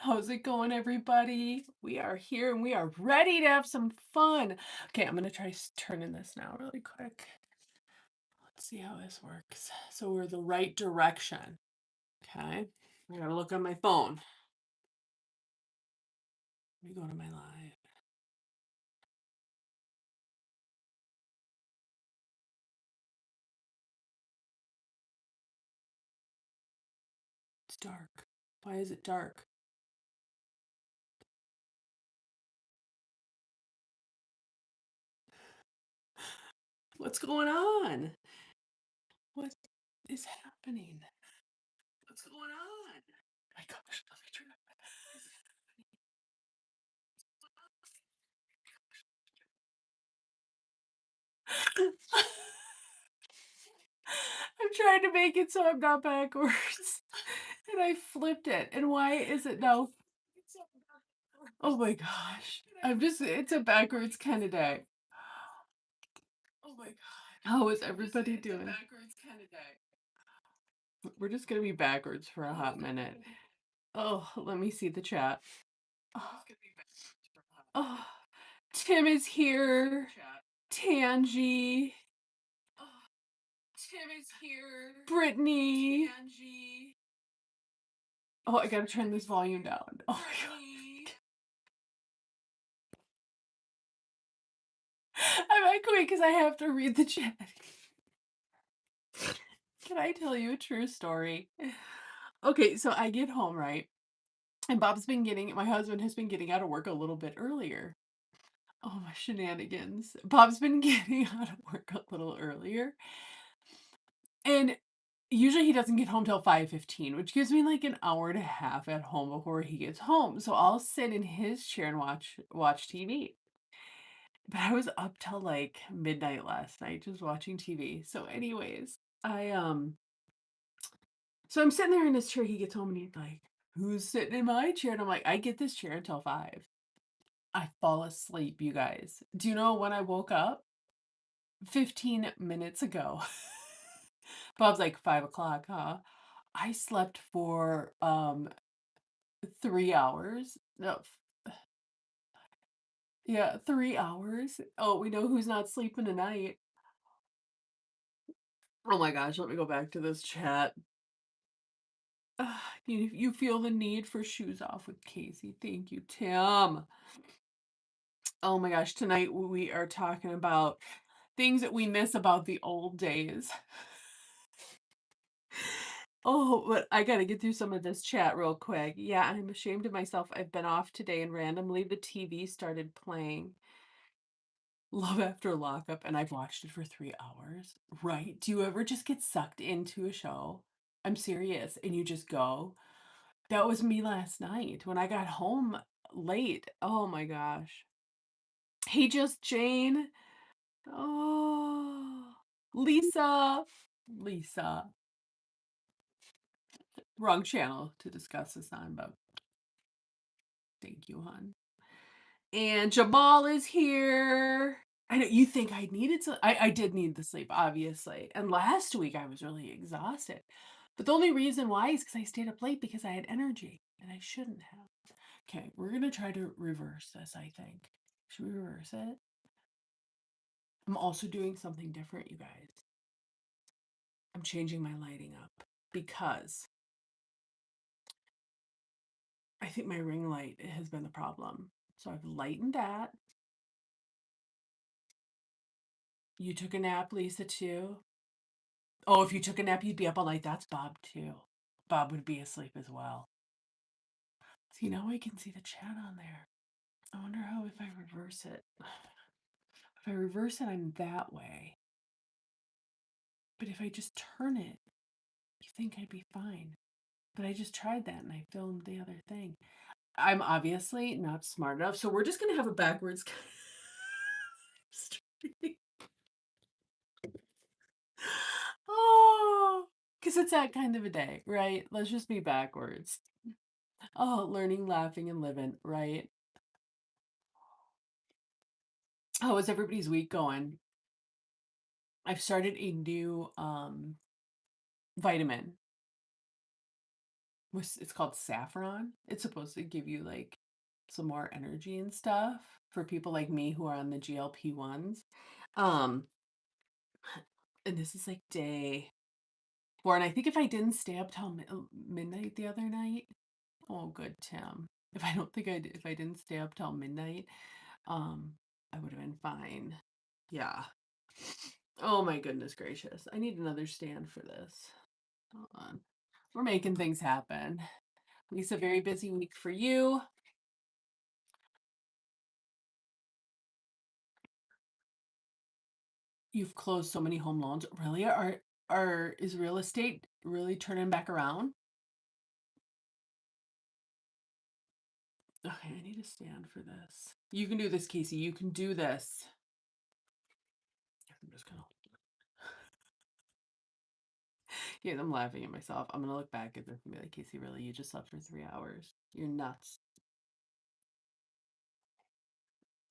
How's it going, everybody? We are here and we are ready to have some fun. Okay, I'm gonna try turning this now really quick. Let's see how this works. So we're the right direction. Okay, I gotta look on my phone. Let me go to my live. It's dark. Why is it dark? What's going on? What is happening? What's going on? My gosh, let me turn it. I'm trying to make it so I'm not backwards. And I flipped it. And why is it now? Oh my gosh. It's a backwards kind of day. Oh my god. How is everybody doing? We're just going to be backwards for a hot minute. Oh, let me see the chat. Oh, Tim is here. Tangy. Tim is here. Brittany. Oh, I gotta turn this volume down. Oh my god. I'm echoing because I have to read the chat. Can I tell you a true story? Okay, so I get home, right? And my husband has been getting out of work a little bit earlier. Oh, my shenanigans. Bob's been getting out of work a little earlier. And usually he doesn't get home till 5:15, which gives me like an hour and a half at home before he gets home. So I'll sit in his chair and watch TV. But I was up till like midnight last night just watching TV. So anyways, so I'm sitting there in his chair, he gets home and he's like, "Who's sitting in my chair?" And I'm like, "I get this chair until 5." I fall asleep, you guys. Do you know when I woke up? 15 minutes ago. Bob's like, 5 o'clock, huh? I slept for 3 hours. No, yeah, 3 hours. Oh, we know who's not sleeping tonight. Oh my gosh, let me go back to this chat. You feel the need for shoes off with Casey. Thank you, Tim. Oh my gosh, tonight we are talking about things that we miss about the old days. Oh, but I gotta get through some of this chat real quick. Yeah, I'm ashamed of myself. I've been off today and randomly the TV started playing Love After Lockup and I've watched it for 3 hours. Right? Do you ever just get sucked into a show? I'm serious. And you just go. That was me last night when I got home late. Oh my gosh. Hey, Just Jane. Oh, Lisa. Lisa. Wrong channel to discuss this on, but thank you, hon. And Jamal is here. I know you think I needed to. I did need the sleep, obviously. And last week I was really exhausted. But the only reason why is because I stayed up late because I had energy and I shouldn't have. Okay, we're going to try to reverse this, I think. Should we reverse it? I'm also doing something different, you guys. I'm changing my lighting up because I think my ring light has been the problem. So I've lightened that. You took a nap, Lisa, too? Oh, if you took a nap, you'd be up all night. That's Bob, too. Bob would be asleep as well. See, now I can see the chat on there. I wonder how if I reverse it. If I reverse it, I'm that way. But if I just turn it, you think I'd be fine. But I just tried that and I filmed the other thing. I'm obviously not smart enough, so we're just going to have a backwards streak. Oh, because it's that kind of a day, right? Let's just be backwards. Oh, learning, laughing, and living, right? How is everybody's week going? I've started a new vitamin. It's called saffron. It's supposed to give you like some more energy and stuff for people like me who are on the GLP-1s. Um, and this is like day 4, and I think if I didn't stay up till midnight the other night, oh good Tim, if I didn't stay up till midnight, um, I would have been fine. Yeah. Oh my goodness gracious. I need another stand for this. Hold on. We're making things happen. Lisa, very busy week for you. You've closed so many home loans. Really? Is real estate really turning back around? Okay, I need a stand for this. You can do this, Casey. You can do this. I'm just gonna Yeah, I'm laughing at myself. I'm gonna look back at this and be like, Casey, really? You just slept for 3 hours. You're nuts.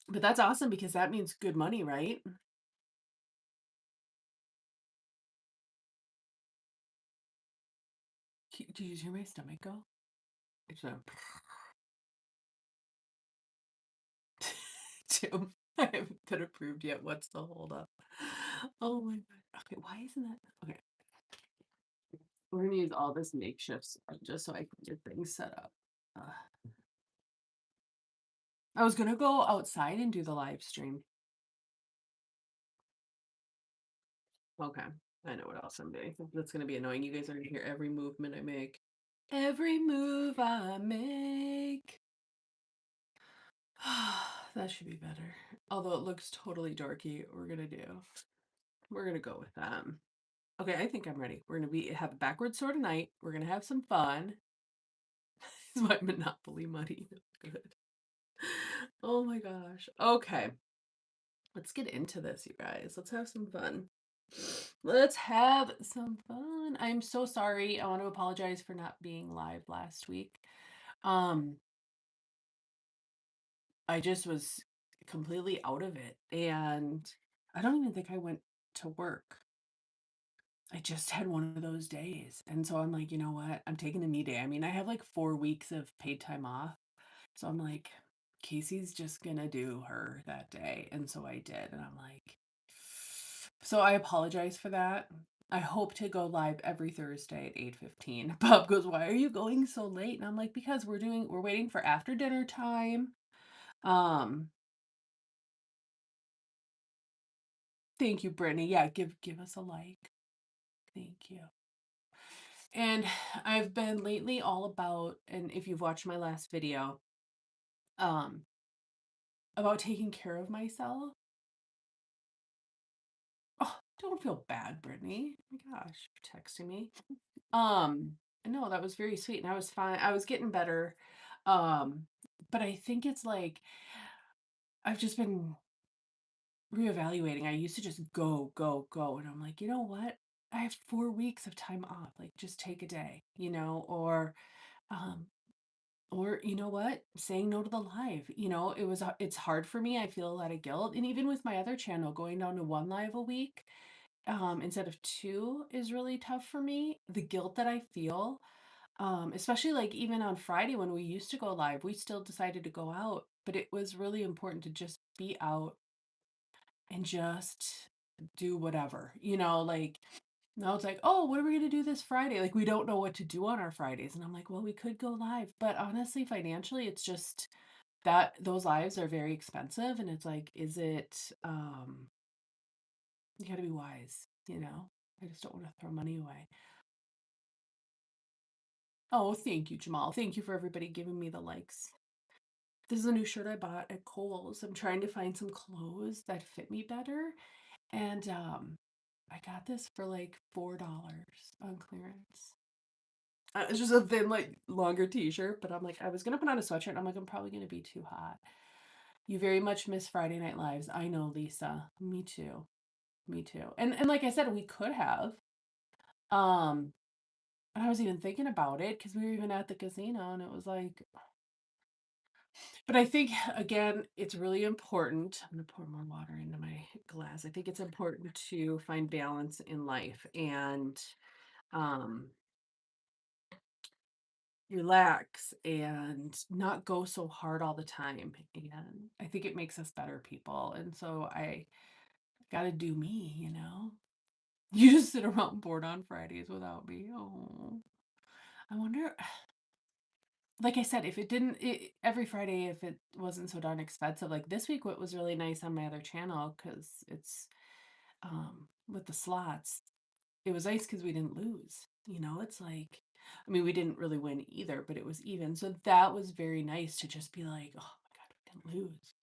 But that's awesome because that means good money, right? Did you hear my stomach go? It's a Tim, I haven't been approved yet. What's the holdup? Oh my god. Okay, why isn't that? Okay, we're gonna use all this makeshift stuff just so I can get things set up. I was gonna go outside and do the live stream. Okay, I know what else I'm doing. That's gonna be annoying. You guys are gonna hear every movement I make. Every move I make. That should be better. Although it looks totally dorky, we're gonna go with that. Okay, I think I'm ready. We're gonna have a backward sort of night. We're gonna have some fun. This is my Monopoly money. Good. Oh my gosh. Okay. Let's get into this, you guys. Let's have some fun. Let's have some fun. I'm so sorry. I want to apologize for not being live last week. Um, I just was completely out of it, and I don't even think I went to work. I just had one of those days. And so I'm like, you know what? I'm taking a me day. I mean, I have like 4 weeks of paid time off. So I'm like, Casey's just gonna do her that day. And so I did. And I'm like, so I apologize for that. I hope to go live every Thursday at 8:15. Bob goes, "Why are you going so late?" And I'm like, "Because we're waiting for after dinner time." Um, thank you, Brittany. Yeah, give us a like. Thank you. And I've been lately all about, and if you've watched my last video, um, about taking care of myself. Oh, don't feel bad, Brittany. Oh my gosh, for texting me. Um, no, that was very sweet, and I was fine. I was getting better. Um, but I think it's like I've just been reevaluating. I used to just go, go, go, and I'm like, you know what? I have 4 weeks of time off. Like, just take a day, um, or you know what? Saying no to the live. It's hard for me. I feel a lot of guilt, and even with my other channel, going down to one live a week, instead of two is really tough for me. The guilt that I feel, especially like even on Friday when we used to go live, we still decided to go out, but it was really important to just be out and just do whatever, like now it's like, oh, what are we going to do this Friday? Like, we don't know what to do on our Fridays. And I'm like, well, we could go live. But honestly, financially, it's just that those lives are very expensive. And it's like, you got to be wise, I just don't want to throw money away. Oh, thank you, Jamal. Thank you for everybody giving me the likes. This is a new shirt I bought at Kohl's. I'm trying to find some clothes that fit me better. And I got this for like $4 on clearance. It's just a thin, like longer t-shirt, but I'm like, I was gonna put on a sweatshirt and I'm like, I'm probably gonna be too hot. You very much miss Friday Night Lives. I know, Lisa. Me too. Me too. And like I said, we could have. Um, I was even thinking about it because we were even at the casino and it was like, but I think again, it's really important. I'm gonna pour more water into my glass. I think it's important to find balance in life, and um relax and not go so hard all the time. And I think it makes us better people. And so I got to do me, you know? You just sit around bored on Fridays without me. Oh, I wonder, like I said, if it didn't, every Friday, if it wasn't so darn expensive, like this week, what was really nice on my other channel, because it's with the slots, it was nice because we didn't lose. You know, it's like, I mean, we didn't really win either, but it was even. So that was very nice to just be like, oh my God, we didn't lose.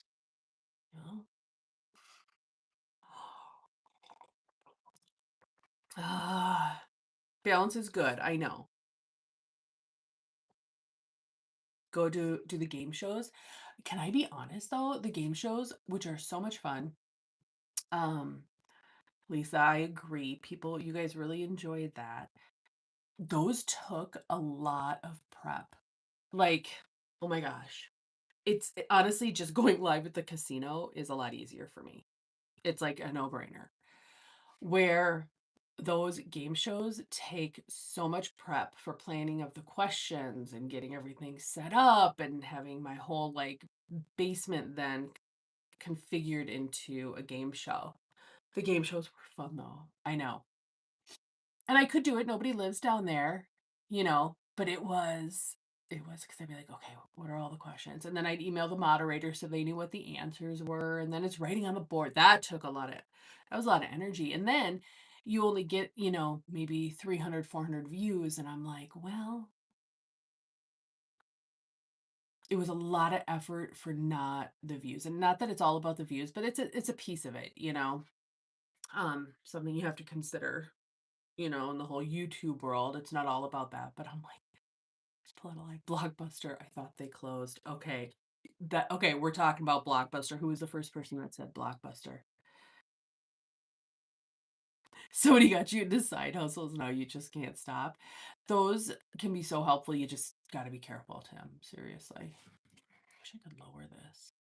You know? Ah, balance is good. I know. Go do the game shows. Can I be honest though? The game shows, which are so much fun. Um, Lisa, I agree. People, you guys really enjoyed that. Those took a lot of prep. Like, oh my gosh. Honestly just going live at the casino is a lot easier for me. It's like a no-brainer. Where those game shows take so much prep for planning of the questions and getting everything set up and having my whole like basement then configured into a game show. The game shows were fun though. I know. And I could do it. Nobody lives down there, you know, but it was because I'd be like, okay, what are all the questions? And then I'd email the moderator so they knew what the answers were. And then it's writing on the board. That was a lot of energy. And then you only get, you know, maybe 300, 400 views. And I'm like, well, it was a lot of effort for not the views. And not that it's all about the views, but it's a piece of it, you know, something you have to consider, you know, in the whole YouTube world. It's not all about that. But I'm like, it's Political Life. Blockbuster. I thought they closed. Okay. Okay, we're talking about Blockbuster. Who was the first person that said Blockbuster? Somebody got you into side hustles. Now you just can't stop. Those can be so helpful. You just got to be careful, Tim. Seriously. I wish I could lower this.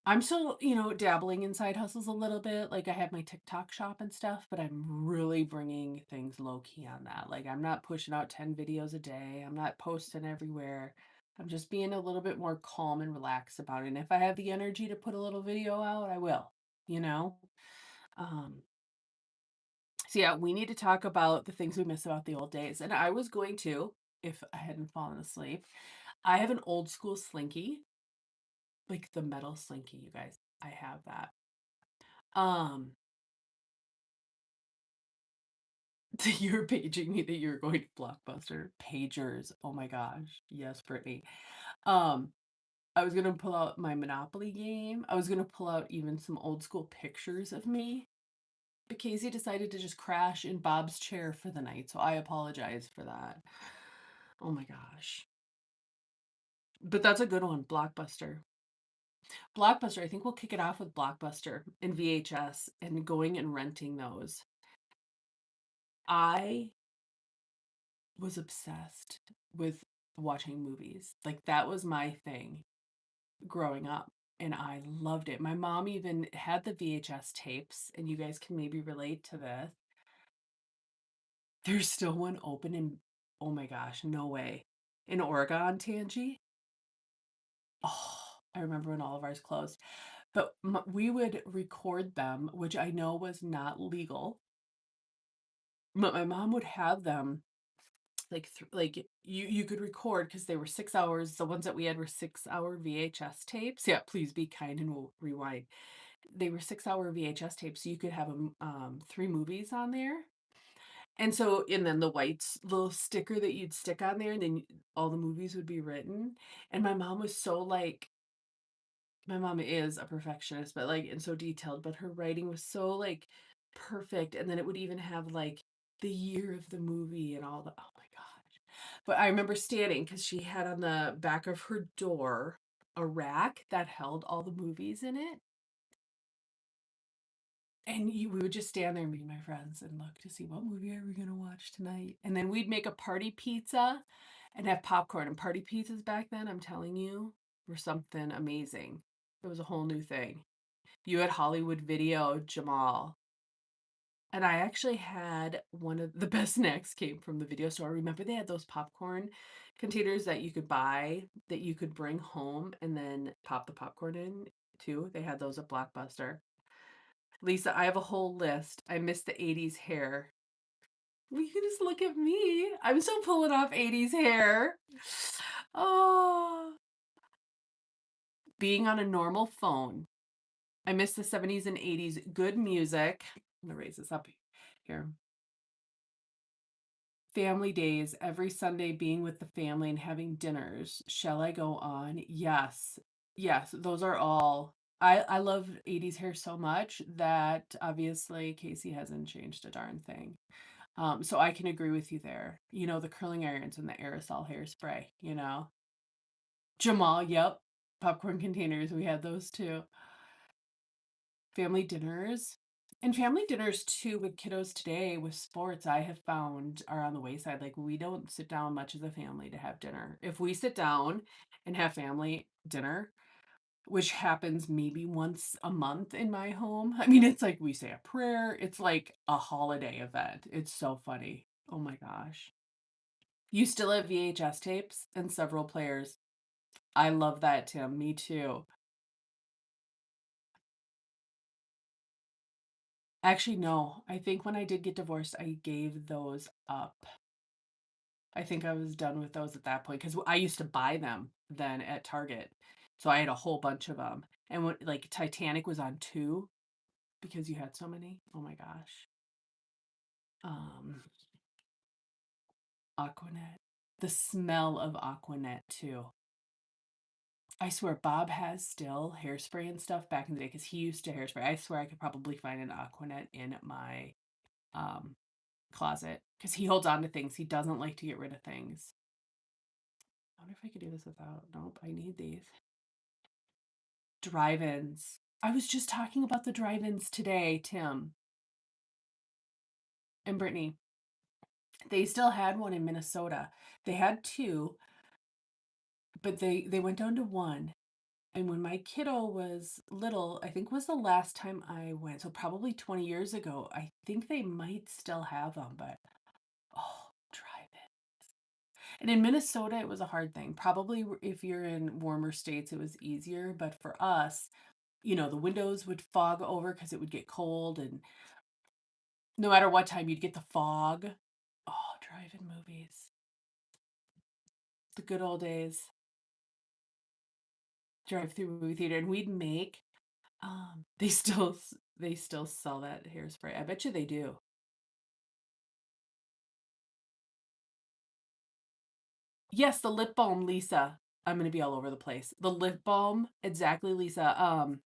I'm still, you know, dabbling in side hustles a little bit. Like I have my TikTok shop and stuff, but I'm really bringing things low key on that. Like I'm not pushing out 10 videos a day. I'm not posting everywhere. I'm just being a little bit more calm and relaxed about it. And if I have the energy to put a little video out, I will, you know? Um, so yeah, we need to talk about the things we miss about the old days. And I was going to, if I hadn't fallen asleep. I have an old school slinky, like the metal slinky, you guys. I have that. Um, You were paging me that you were going to Blockbuster. Pagers. Oh my gosh. Yes, Brittany. Um, I was gonna pull out my Monopoly game. I was gonna pull out even some old school pictures of me. But Casey decided to just crash in Bob's chair for the night, so I apologize for that. Oh my gosh. But that's a good one, Blockbuster. Blockbuster, I think we'll kick it off with Blockbuster and VHS and going and renting those. I was obsessed with watching movies. Like that was my thing growing up and I loved it. My mom even had the VHS tapes and you guys can maybe relate to this. There's still one open in oh my gosh, no way. In Oregon, Tangi. Oh, I remember when all of ours closed. But we would record them, which I know was not legal. But my mom would have them like you could record because they were 6 hours. The ones that we had were 6 hour VHS tapes. Yeah, please be kind and we'll rewind. They were 6 hour VHS tapes, so you could have three movies on there. And then the white little sticker that you'd stick on there, and then all the movies would be written. And my mom was so like, my mom is a perfectionist, but like, and so detailed, but her writing was so like perfect. And then it would even have like the year of the movie and all the, oh my gosh. But I remember standing because she had on the back of her door a rack that held all the movies in it. And we would just stand there, me and my friends, and look to see what movie are we going to watch tonight. And then we'd make a party pizza and have popcorn. And party pizzas back then, I'm telling you, were something amazing. It was a whole new thing. You had Hollywood Video, Jamal. And I actually had one of the best snacks came from the video store. Remember they had those popcorn containers that you could buy that you could bring home and then pop the popcorn in too? They had those at Blockbuster. Lisa, I have a whole list. I miss the 80s hair. Well, you can just look at me. I'm still pulling off 80s hair. Oh, being on a normal phone. I miss the 70s and 80s. Good music. I'm going to raise this up here. Family days, every Sunday being with the family and having dinners. Shall I go on? Yes. Yes, those are all. I love 80s hair so much that obviously Casey hasn't changed a darn thing. So I can agree with you there. You know, the curling irons and the aerosol hairspray, you know. Jamal, yep. Popcorn containers, we had those too. Family dinners. And family dinners too with kiddos today with sports, I have found are on the wayside. Like we don't sit down much as a family to have dinner. If we sit down and have family dinner, which happens maybe once a month in my home. I mean, it's like we say a prayer. It's like a holiday event. It's so funny. Oh my gosh. You still have VHS tapes and several players. I love that, Tim. Me too. Actually, no. I think when I did get divorced, I gave those up. I think I was done with those at that point because I used to buy them then at Target. So I had a whole bunch of them. And when like Titanic was on two because you had so many. Oh my gosh. Um, Aquanet. The smell of Aquanet too. I swear Bob has still hairspray and stuff back in the day because he used to hairspray. I swear I could probably find an Aquanet in my um closet because he holds on to things. He doesn't like to get rid of things. I wonder if I could do this without. Nope, I need these. Drive-ins. I was just talking about the drive-ins today, Tim and Brittany. They still had one in Minnesota. They had two, but they went down to one. And when my kiddo was little, I think was the last time I went, so probably 20 years ago. I think they might still have them, but oh, drive-in. And in Minnesota, it was a hard thing. Probably if you're in warmer states, it was easier. But for us, you know, the windows would fog over because it would get cold. And no matter what time, you'd get the fog. Oh, drive-in movies. The good old days. Drive-through movie theater. And we'd make, they still sell that hairspray. I bet you they do. Yes, the lip balm, Lisa. I'm gonna be all over the place. The lip balm, exactly, Lisa.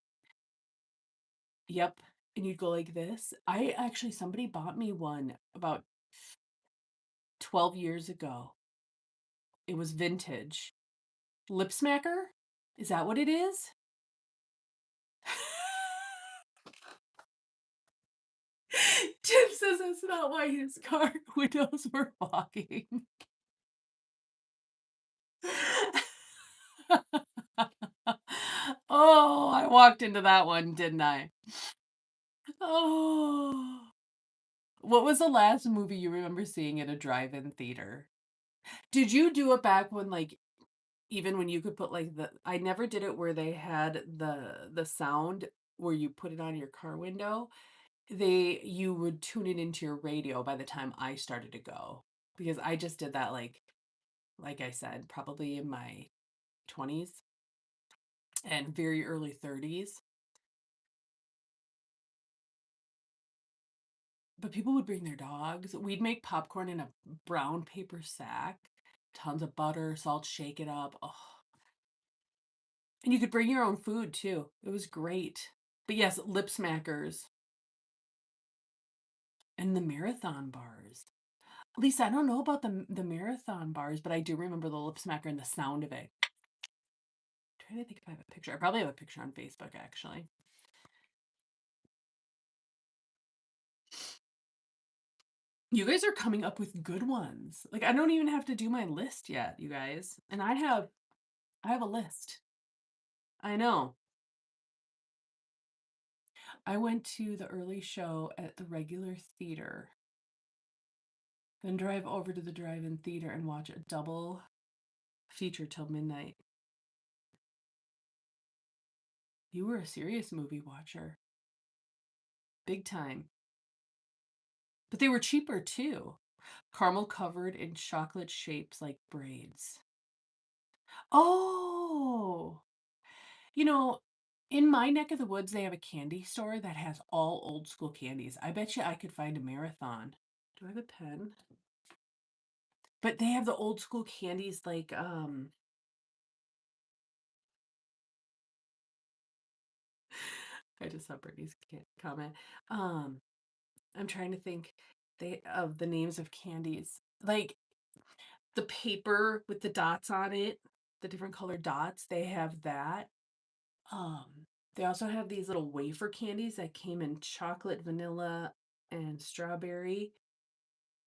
Yep. And you'd go like this. I actually somebody bought me one about 12 years ago. It was vintage. Lip smacker? Is that what it is? Tim says that's not why his car windows were fogging. Oh, I walked into that one, didn't I? Oh. What was the last movie you remember seeing at a drive-in theater? Did you do it back when like even when you could put like the I never did it where they had the sound where you put it on your car window. They you would tune it into your radio by the time I started to go because I just did that like I said, probably in my 20s and very early 30s. But people would bring their dogs. We'd make popcorn in a brown paper sack, tons of butter, salt, shake it up. Oh, and you could bring your own food too. It was great. But yes, lip smackers and the marathon bars. Lisa, I don't know about the marathon bars, but I do remember the lip smacker and the sound of it. I'm trying to think if I have a picture. I probably have a picture on Facebook actually. You guys are coming up with good ones. Like I don't even have to do my list yet, you guys. And I have a list. I know. I went to the early show at the regular theater, then drive over to the drive-in theater and watch a double feature till midnight. You were a serious movie watcher. Big time. But they were cheaper too. Caramel covered in chocolate shapes like braids. Oh, you know, in my neck of the woods, they have a candy store that has all old school candies. I bet you I could find a marathon. Do I have a pen? But they have the old school candies like I just saw Brittany's comment. Um I'm trying to think they of the names of candies. Like the paper with the dots on it, the different colored dots, they have that. Um, they also have these little wafer candies that came in chocolate, vanilla, and strawberry.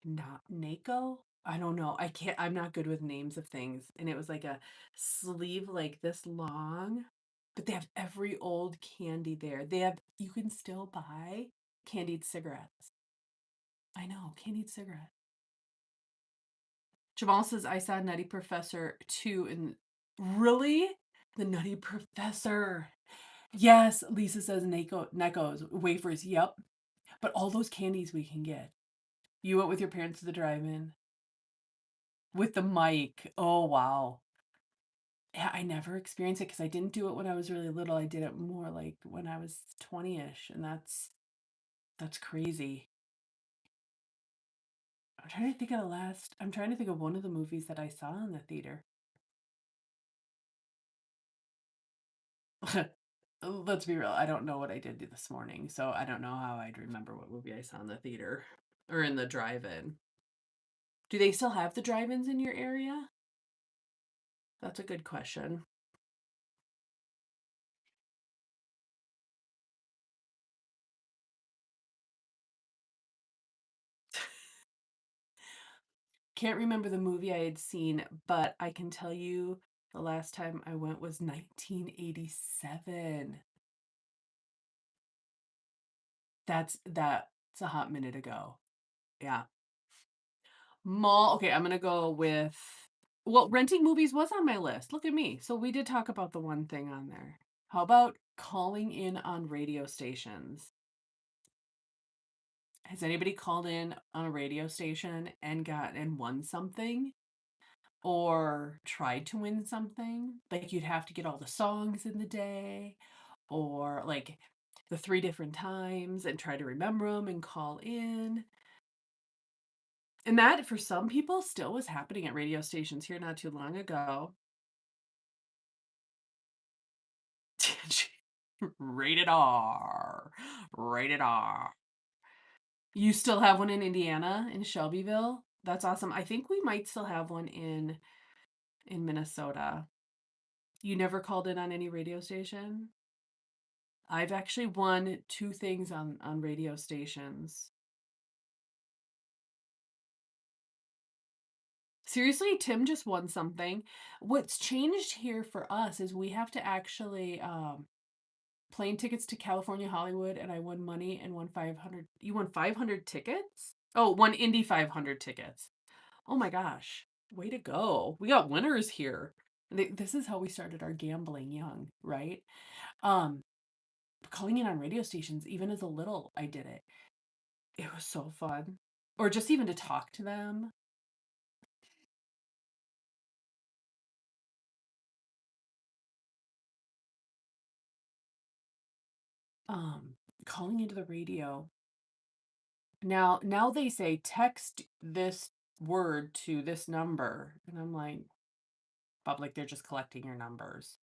Not Nako? I don't know. I can't, I'm not good with names of things. And it was like a sleeve like this long, but they have every old candy there. They have, you can still buy candied cigarettes. I know, candied cigarette. Jamal says, I saw Nutty Professor 2 in. Really? The Nutty Professor. Yes, Lisa says Necco's wafers. Yep. But all those candies we can get. You went with your parents to the drive-in with the mic. Oh, wow. Yeah, I never experienced it because I didn't do it when I was really little. I did it more like when I was 20-ish, and that's crazy. I'm trying to think of one of the movies that I saw in the theater. Let's be real. I don't know what I did this morning, so I don't know how I'd remember what movie I saw in the theater or in the drive-in. Do they still have the drive-ins in your area? That's a good question. Can't remember the movie I had seen, but I can tell you the last time I went was 1987. That's a hot minute ago. Yeah. Mall. Okay, I'm gonna go with. Well, renting movies was on my list. Look at me. So we did talk about the one thing on there. How about calling in on radio stations? Has anybody called in on a radio station and won something? Or tried to win something? Like you'd have to get all the songs in the day, or like the three different times and try to remember them and call in. And that for some people still was happening at radio stations here not too long ago. Rated R. Rated R. You still have one in Indiana, in Shelbyville? That's awesome. I think we might still have one in Minnesota. You never called in on any radio station? I've actually won two things on radio stations. Seriously, Tim just won something. What's changed here for us is we have to actually plane tickets to California Hollywood, and I won money and won 500. You won 500 tickets? Oh, won Indy 500 tickets. Oh my gosh. Way to go. We got winners here. This is how we started our gambling young, right? Um Calling in on radio stations even as a little, I did it. It was so fun. Or just even to talk to them. Um Calling into the radio. Now they say text this word to this number, and I'm like, Bob, like they're just collecting your numbers.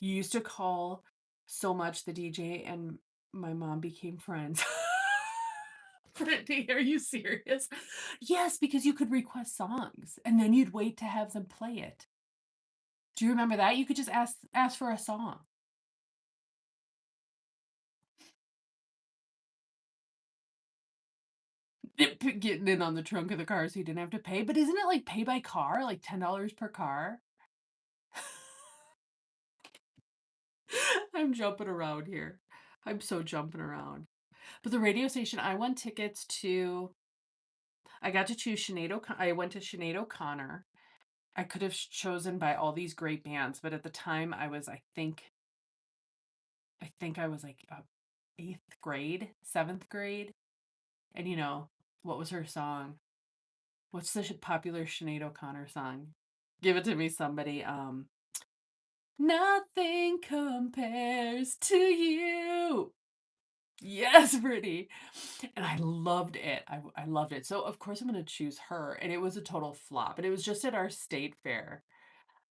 You used to call so much the DJ, and my mom became friends. Brittany, are you serious? Yes, because you could request songs and then you'd wait to have them play it. Do you remember that? You could just ask for a song. Getting in on the trunk of the car so you didn't have to pay. But isn't it like pay by car, like $10 per car? I'm jumping around here. I'm so jumping around. But the radio station, I won tickets to I got to choose I went to Sinead O'Connor. I could have chosen by all these great bands, but at the time I think I was like 8th grade, 7th grade. And what was her song? What's the popular Sinead O'Connor song? Give it to me, somebody. Nothing compares to you. Yes, Brittany. And I loved it. I loved it. So of course I'm gonna choose her. And it was a total flop. And it was just at our state fair.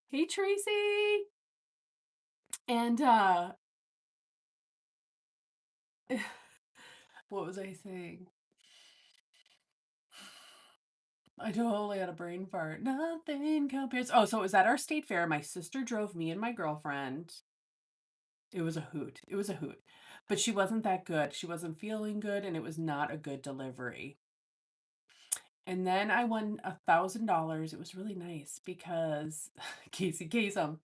Hey Tracy. And what was I saying? I totally had a brain fart. Nothing compares. Oh, so it was at our state fair. My sister drove me and my girlfriend. It was a hoot. It was a hoot. But she wasn't that good. She wasn't feeling good, and it was not a good delivery. And then I won $1,000. It was really nice because Casey Kasem.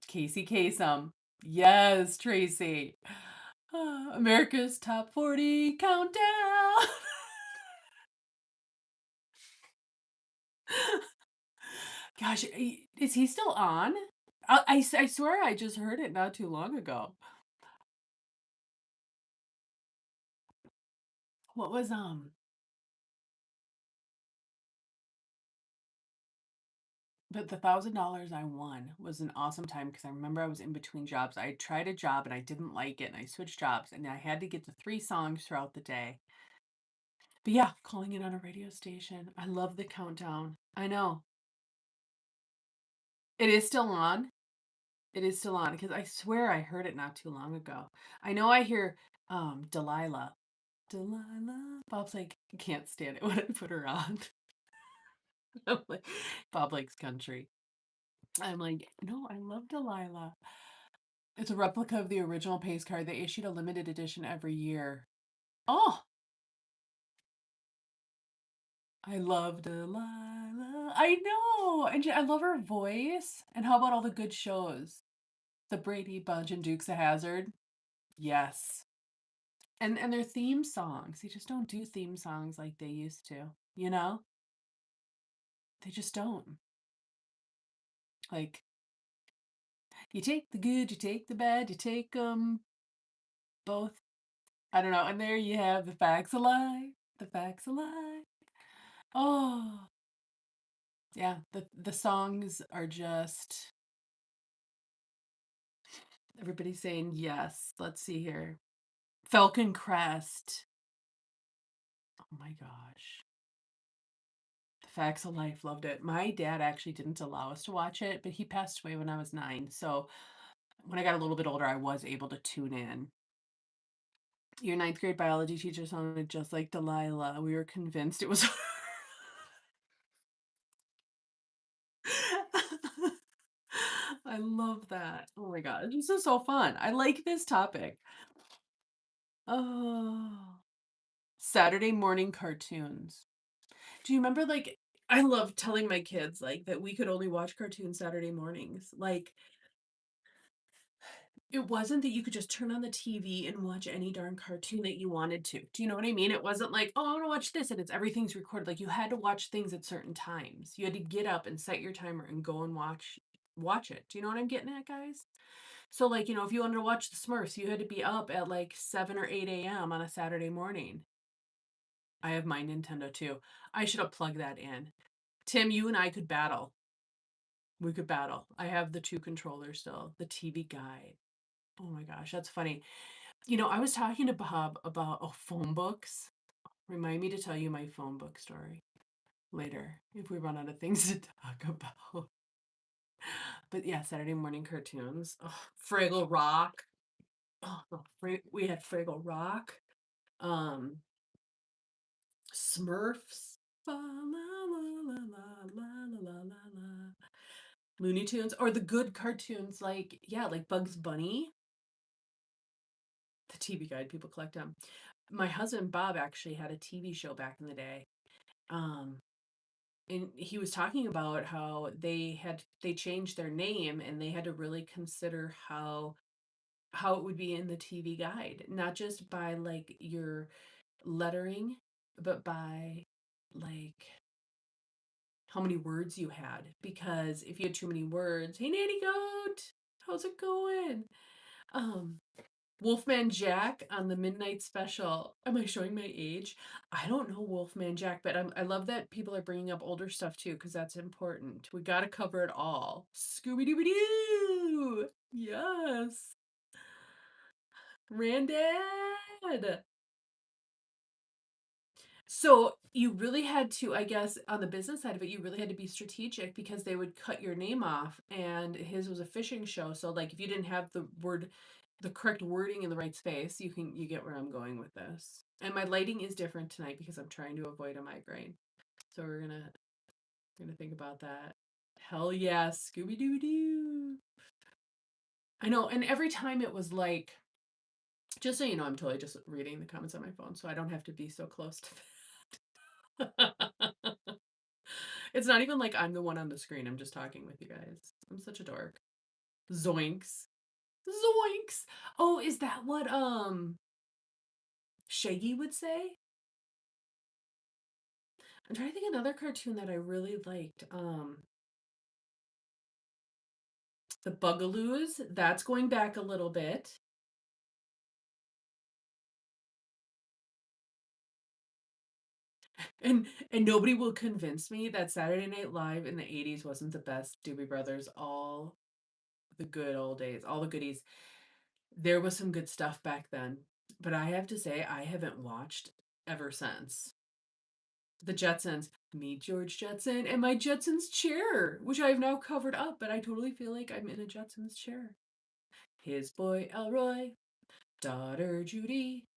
Casey Kasem. Yes, Tracy. America's Top 40 Countdown. Gosh, is he still on? I swear I just heard it not too long ago. What was But the $1,000 I won was an awesome time because I remember I was in between jobs. I tried a job and I didn't like it, and I switched jobs, and I had to get to 3 songs throughout the day. But yeah, calling it on a radio station. I love the countdown. I know. It is still on. It is still on because I swear I heard it not too long ago. I know I hear Delilah. Delilah. Bob's like, I can't stand it when I put her on. I'm like, Bob likes country. I'm like, no, I love Delilah. It's a replica of the original pace card. They issued a limited edition every year. Oh, I love Delilah. I know. And I love her voice. And how about all the good shows? The Brady Bunch and Dukes of Hazzard. Yes. And their theme songs. They just don't do theme songs like they used to. You know? They just don't. Like, you take the good, you take the bad, you take them both. I don't know. And there you have the facts of life. The facts of life. Oh, yeah. The songs are just everybody's saying yes. Let's see here. Falcon Crest. Oh my gosh. The Facts of Life, loved it. My dad actually didn't allow us to watch it, but he passed away when I was 9. So when I got a little bit older, I was able to tune in. Your ninth grade biology teacher sounded just like Delilah. We were convinced it was her. I love that. Oh my god, this is so fun. I like this topic. Oh, Saturday morning cartoons. Do you remember, like, I love telling my kids like that we could only watch cartoons Saturday mornings. Like, it wasn't that you could just turn on the TV and watch any darn cartoon that you wanted to. Do you know what I mean? It wasn't like, oh, I want to watch this and everything's recorded. Like, you had to watch things at certain times. You had to get up and set your timer and go and watch it. Do you know what I'm getting at, guys? So, like, if you wanted to watch the Smurfs, you had to be up at like 7 or 8 a.m. on a Saturday morning. I have my Nintendo too. I should have plugged that in. Tim, you and I could battle. We could battle. I have the 2 controllers still, the TV guide. Oh my gosh, that's funny. I was talking to Bob about phone books. Remind me to tell you my phone book story later if we run out of things to talk about. But yeah, Saturday morning cartoons. Oh, Fraggle Rock. Oh, no, we had Fraggle Rock. Um, Smurfs. La, la, la, la, la, la, la, la, la. Looney Tunes or the good cartoons like yeah, like Bugs Bunny. The TV Guide, people collect them. My husband Bob actually had a TV show back in the day. Um, and he was talking about how they changed their name and they had to really consider how how it would be in the TV guide, not just by like your lettering, but by like how many words you had. Because if you had too many words, hey nanny goat, how's it going? Um, Wolfman Jack on the Midnight Special. Am I showing my age? I don't know Wolfman Jack, but I love that people are bringing up older stuff too, because that's important. We got to cover it all. Scooby Dooby Doo! Yes. Randad. So you really had to, I guess, on the business side of it, you really had to be strategic because they would cut your name off, and his was a fishing show. So like if you didn't have the correct wording in the right space, you get where I'm going with this. And my lighting is different tonight because I'm trying to avoid a migraine. So we're gonna think about that. Hell yeah, Scooby Doo Doo. I know, and every time it was like, just so you know, I'm totally just reading the comments on my phone, so I don't have to be so close to that. It's not even like I'm the one on the screen. I'm just talking with you guys. I'm such a dork. Zoinks. Zoinks. Oh, is that what Shaggy would say? I'm trying to think another cartoon that I really liked. The Bugaloos. That's going back a little bit. And nobody will convince me that Saturday Night Live in the 80s wasn't the best Doobie Brothers all the good old days, all the goodies. There was some good stuff back then, but I have to say I haven't watched ever since. The Jetsons, me George Jetson and my Jetsons chair, which I've now covered up, but I totally feel like I'm in a Jetsons chair. His boy Elroy, daughter Judy,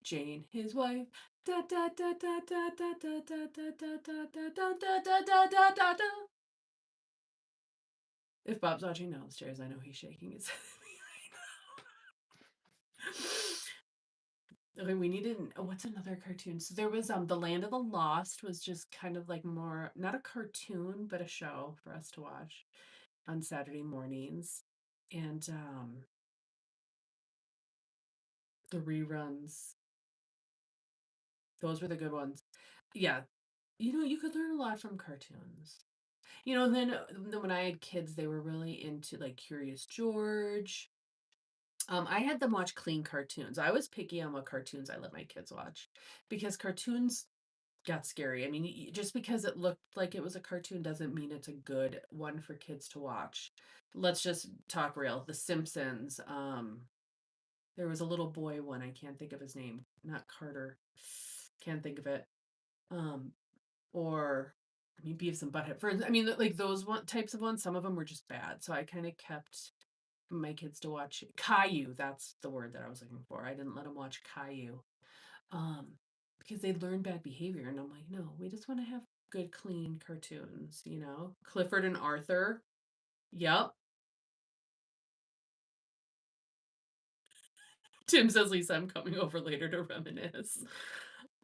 Jane his wife. Da da da da da da da da da da da da da da da da da da da. If Bob's watching downstairs, I know he's shaking his head at me right now. Okay, we needed what's another cartoon? So there was The Land of the Lost was just kind of like more not a cartoon, but a show for us to watch on Saturday mornings. And the reruns, those were the good ones. Yeah. You know, you could learn a lot from cartoons. You know, and then when I had kids, they were really into like Curious George. I had them watch clean cartoons. I was picky on what cartoons I let my kids watch because cartoons got scary. I mean, just because it looked like it was a cartoon doesn't mean it's a good one for kids to watch. Let's just talk real. The Simpsons. There was a little boy one. I can't think of his name. Not Carter. Can't think of it. Um, or I mean, Beavis and Butthead. I mean, like those types of ones. Some of them were just bad. So I kind of kept my kids to watch Caillou. That's the word that I was looking for. I didn't let them watch Caillou, um, because they learn bad behavior, and I'm like, no, we just want to have good, clean cartoons. You know, Clifford and Arthur. Yep. Tim says, Lisa, I'm coming over later to reminisce.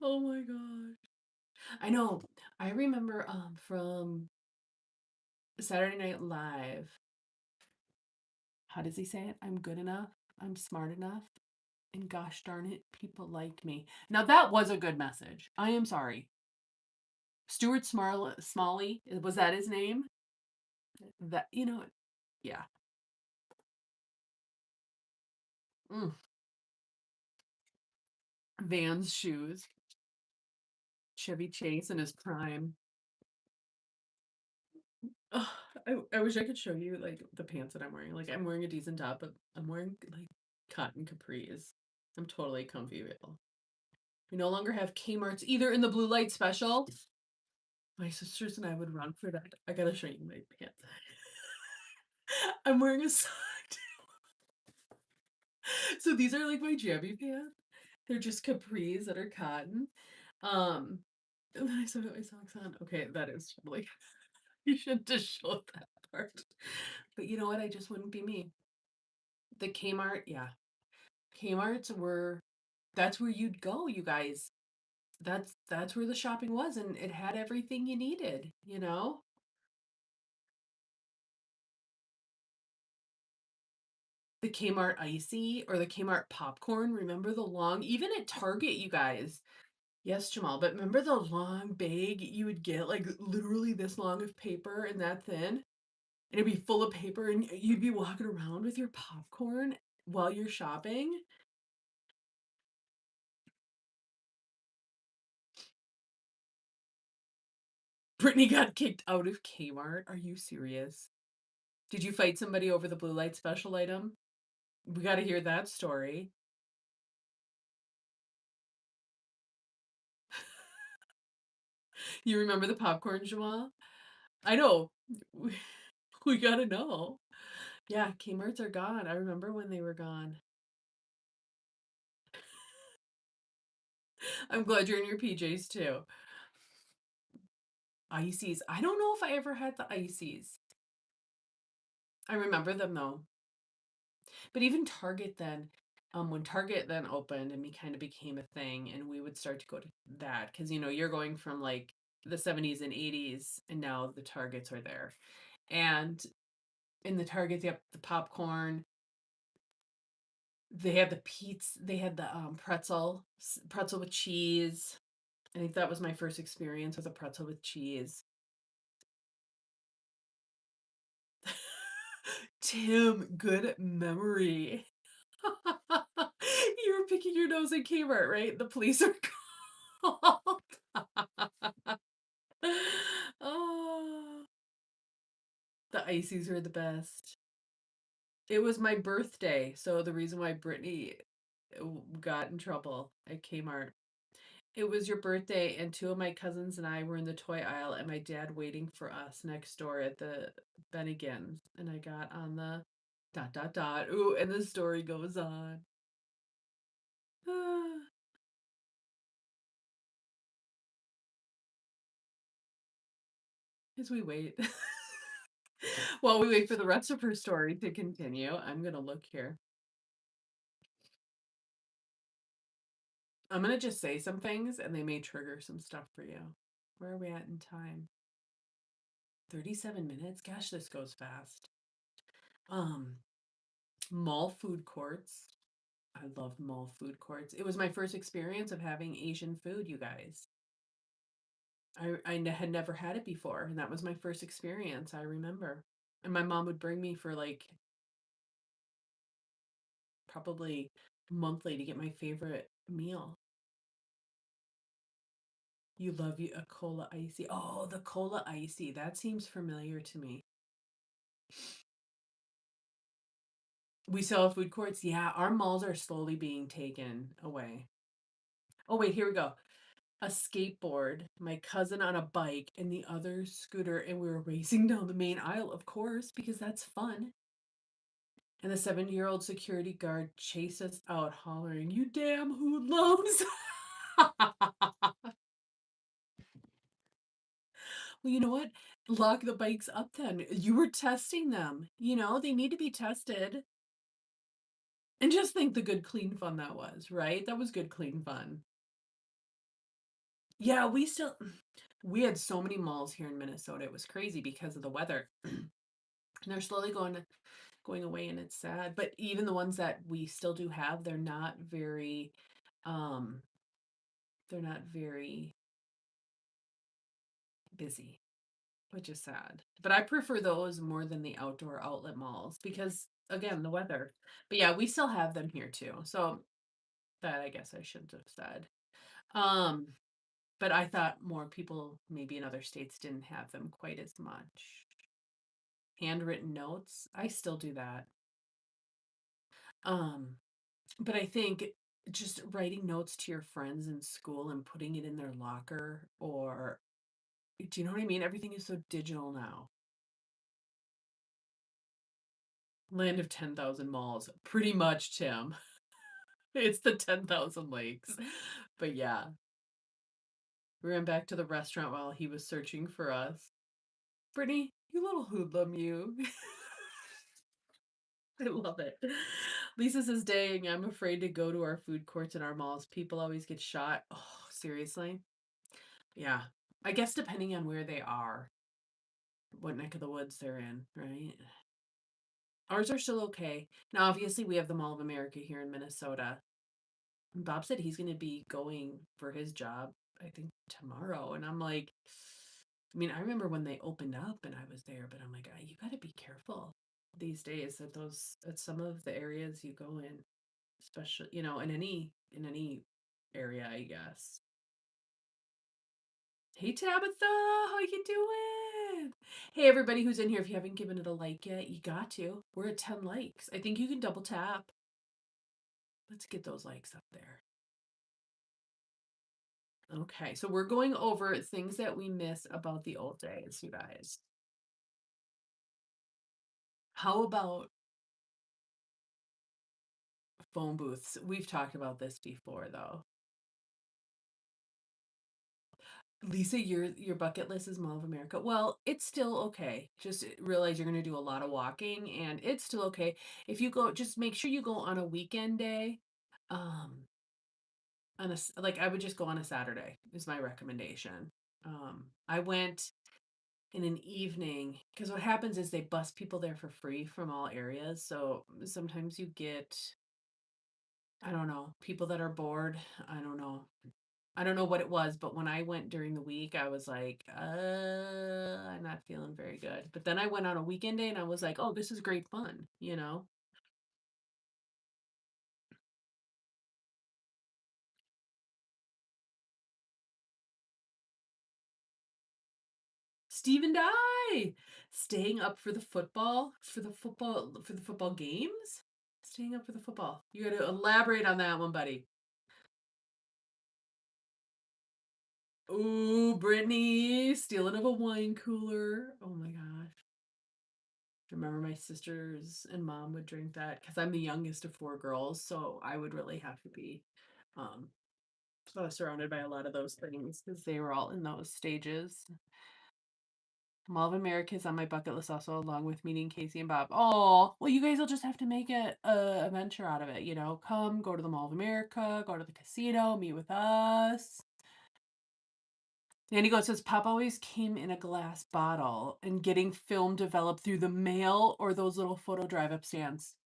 Oh my god. I know. I remember from Saturday Night Live. How does he say it? I'm good enough. I'm smart enough. And gosh darn it, people like me. Now that was a good message. I am sorry. Stuart Smalley, was that his name? That yeah. Mm. Vans shoes. Chevy Chase in his prime. Ugh, I wish I could show you like the pants that I'm wearing. Like I'm wearing a decent top, but I'm wearing like cotton capris. I'm totally comfy. We no longer have Kmart's either in the blue light special. My sisters and I would run for that. I gotta show you my pants. I'm wearing a sock. So these are like my jammy pants. They're just capris that are cotton. Um, and then I still got my socks on. Okay, that is like you should just show that part. But you know what? I just wouldn't be me. The Kmart, yeah. Kmart's were that's where you'd go, you guys. That's where the shopping was, and it had everything you needed, you know? the Kmart icy or the Kmart popcorn. Remember the long, even at Target, you guys. Yes, Jamal, but remember the long bag you would get, like literally this long of paper and that thin? And it'd be full of paper and you'd be walking around with your popcorn while you're shopping. Brittany got kicked out of Kmart. Are you serious? Did you fight somebody over the blue light special item? We got to hear that story. You remember the popcorn, Jamal? I know. We got to know. Yeah, Kmart's are gone. I remember when they were gone. I'm glad you're in your PJs too. Ices. I don't know if I ever had the ices. I remember them though. But even Target then, when Target then opened and we kind of became a thing, and we would start to go to that because you're going from like the 70s and 80s, and now the Targets are there, and in the Targets, yep, the popcorn. They had the pizza. They had the pretzel with cheese. I think that was my first experience with a pretzel with cheese. Tim, good memory. You were picking your nose in Kmart, right? The police are called. Oh, the ices are the best. It was my birthday, so the reason why Brittany got in trouble at Kmart. It was your birthday, and two of my cousins and I were in the toy aisle, and my dad waiting for us next door at the Bennigan's, and I got on the dot dot dot. Ooh, and the story goes on. As we wait. While we wait for the rest of her story to continue, I'm gonna look here. I'm gonna just say some things and they may trigger some stuff for you. Where are we at in time? 37 minutes? Gosh, this goes fast. Um, Mall food courts. I love mall food courts. It was my first experience of having Asian food, you guys. I had never had it before, and that was my first experience, I remember. And my mom would bring me for like probably monthly to get my favorite meal. You love you a cola icy. Oh, the cola icy. That seems familiar to me. We sell food courts. Yeah, our malls are slowly being taken away. Oh, wait, here we go. A skateboard, my cousin on a bike, and the other scooter, and we were racing down the main aisle, of course, because that's fun. And the 70-year-old security guard chased us out, hollering, "You damn hoodlums!" Well, you know what? Lock the bikes up then. You were testing them. They need to be tested. And just think the good, clean fun that was, right? That was good, clean fun. Yeah, we had so many malls here in Minnesota. It was crazy because of the weather. And they're slowly going away and it's sad. But even the ones that we still do have, um they're not very busy, which is sad. But I prefer those more than the outdoor outlet malls because again, the weather. But yeah, we still have them here too. So that I guess I shouldn't have said. Um but I thought more people maybe in other states didn't have them quite as much. Handwritten notes, I still do that. Um but I think just writing notes to your friends in school and putting it in their locker, or do you know what I mean? Everything is so digital now. Land of 10,000 malls. Pretty much, Tim. It's the 10,000 lakes. But yeah, we ran back to the restaurant while he was searching for us. Brittany, you little hoodlum, you. I love it. Lisa says, dang, I'm afraid to go to our food courts and our malls. People always get shot. Oh, seriously? Yeah. I guess depending on where they are, what neck of the woods they're in, right? Ours are still okay. Now, obviously, we have the Mall of America here in Minnesota. And Bob said he's going to be going for his job, I think, tomorrow. And I'm like, I mean, I remember when they opened up and I was there, but I'm like, you got to be careful these days at some of the areas you go in, especially, in any area, I guess. Hey Tabitha, how you doing? Hey everybody who's in here, if you haven't given it a like yet, you got to. We're at 10 likes. I think you can double tap. Let's get those likes up there. Okay, so we're going over things that we miss about the old days, you guys. How about phone booths? We've talked about this before though. Lisa, your bucket list is Mall of America. Well, it's still okay. Just realize you're going to do a lot of walking and it's still okay. If you go, just make sure you go on a weekend day. Um, like I would just go on a Saturday is my recommendation. I went in an evening because what happens is they bus people there for free from all areas. So sometimes you get, I don't know, people that are bored. I don't know. I don't know what it was, but when I went during the week, I was like, I'm not feeling very good. But then I went on a weekend day and I was like, oh, this is great fun, you know? Steve and I staying up for the football games. Staying up for the football. You got to elaborate on that one, buddy. Ooh, Brittany stealing of a wine cooler. Oh my gosh. Remember my sisters and mom would drink that because I'm the youngest of four girls, so I would really have to be um surrounded by a lot of those things because they were all in those stages. Mall of America is on my bucket list also, along with meeting Casey and Bob. Oh, well, you guys will just have to make it a adventure out of it. Come, go to the Mall of America, go to the casino, meet with us. Danny goes says Pop always came in a glass bottle and getting film developed through the mail or those little photo drive up stands.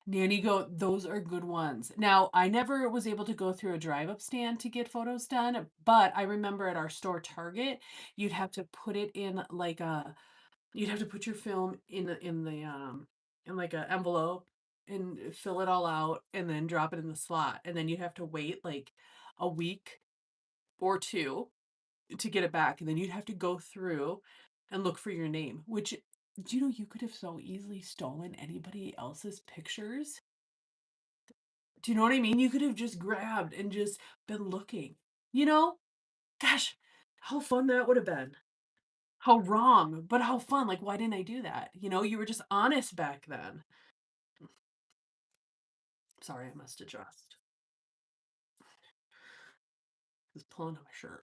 Nanny go, those are good ones. Now, I never was able to go through a drive up stand to get photos done, but I remember at our store Target, you'd have to put it in like a you'd have to put your film in like a envelope and fill it all out and then drop it in the slot. And then you'd have to wait like a week or two to get it back. And then you'd have to go through and look for your name, which do you know you could have so easily stolen anybody else's pictures? Do you know what I mean? You could have just grabbed and just been looking. You know? Gosh, how fun that would have been. How wrong, but how fun. Like, why didn't I do that? You were just honest back then. Sorry, I must adjust. I was pulling on my shirt.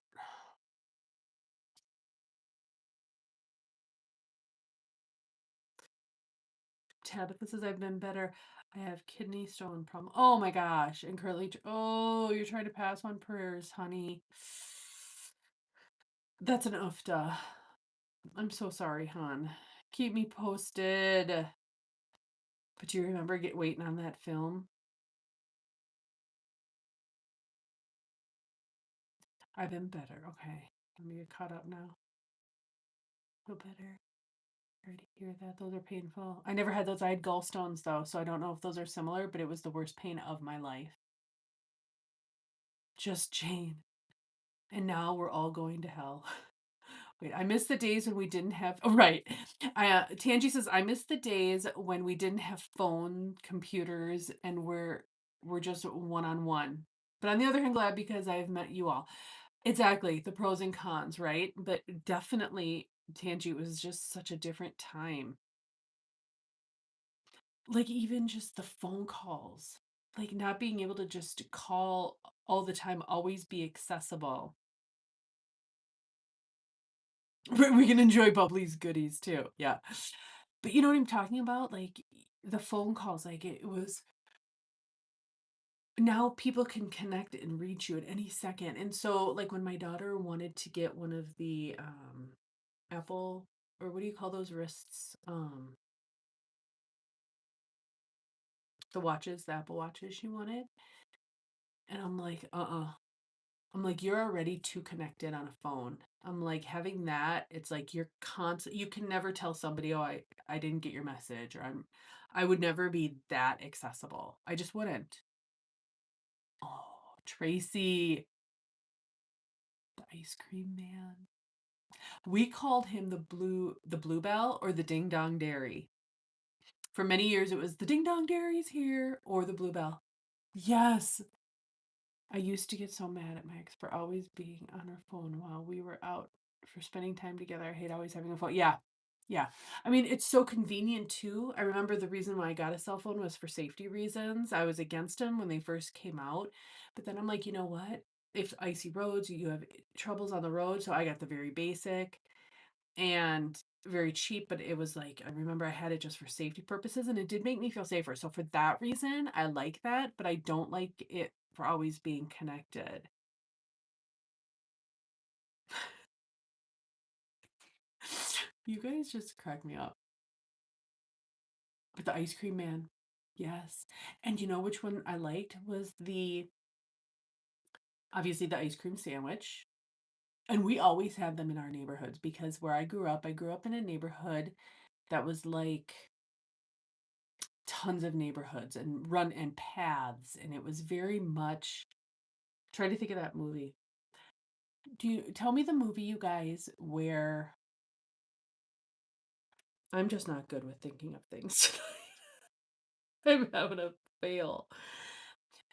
Tabitha says I've been better. I have kidney stone problem. Oh my gosh. And currently, oh, you're trying to pass on prayers, honey. That's an ufta. I'm so sorry, hon. Keep me posted. But do you remember waiting on that film? I've been better. Okay. Let me get caught up now. Feel better. Sorry to hear that. Those are painful. I never had those. I had gallstones though, so I don't know if those are similar, but it was the worst pain of my life. Just Jane. And now we're all going to hell. Wait, I miss the days when we didn't have. Oh, right. Tangi says I miss the days when we didn't have phone, computers, and we're just one on one. But on the other hand, glad because I've met you all. Exactly, the pros and cons, right? But definitely, Tangi, was just such a different time. Like even just the phone calls, like not being able to just call all the time, always be accessible. We can enjoy Bubbly's goodies too. Yeah. But you know what I'm talking about? Like the phone calls, like it was now people can connect and reach you at any second. And so like when my daughter wanted to get one of the Apple or what do you call those wrists? the watches, the Apple Watches she wanted. And I'm like, I'm like, you're already too connected on a phone. I'm like, having that, it's like you're constant. You can never tell somebody, oh, I didn't get your message, or I would never be that accessible. I just wouldn't. Oh, Tracy, the ice cream man. We called him the Bluebell or the Ding Dong Dairy. For many years, it was the Ding Dong Dairy's here or the Bluebell. Yes, I used to get so mad at my ex for always being on her phone while we were out for spending time together. I hate always having a phone. Yeah. Yeah. I mean, it's so convenient too. I remember the reason why I got a cell phone was for safety reasons. I was against them when they first came out. But then I'm like, you know what? If icy roads, you have troubles on the road. So I got the very basic and very cheap, but it was like, I remember I had it just for safety purposes and it did make me feel safer. So for that reason, I like that, but I don't like it for always being connected. You guys just crack me up. But the ice cream man, yes. And you know which one I liked was obviously the ice cream sandwich. And we always had them in our neighborhoods because where I grew up in a neighborhood that was like tons of neighborhoods and run and paths. And it was very much, try to think of that movie. Do you tell me the movie, you guys, where I'm just not good with thinking of things. I'm having a fail.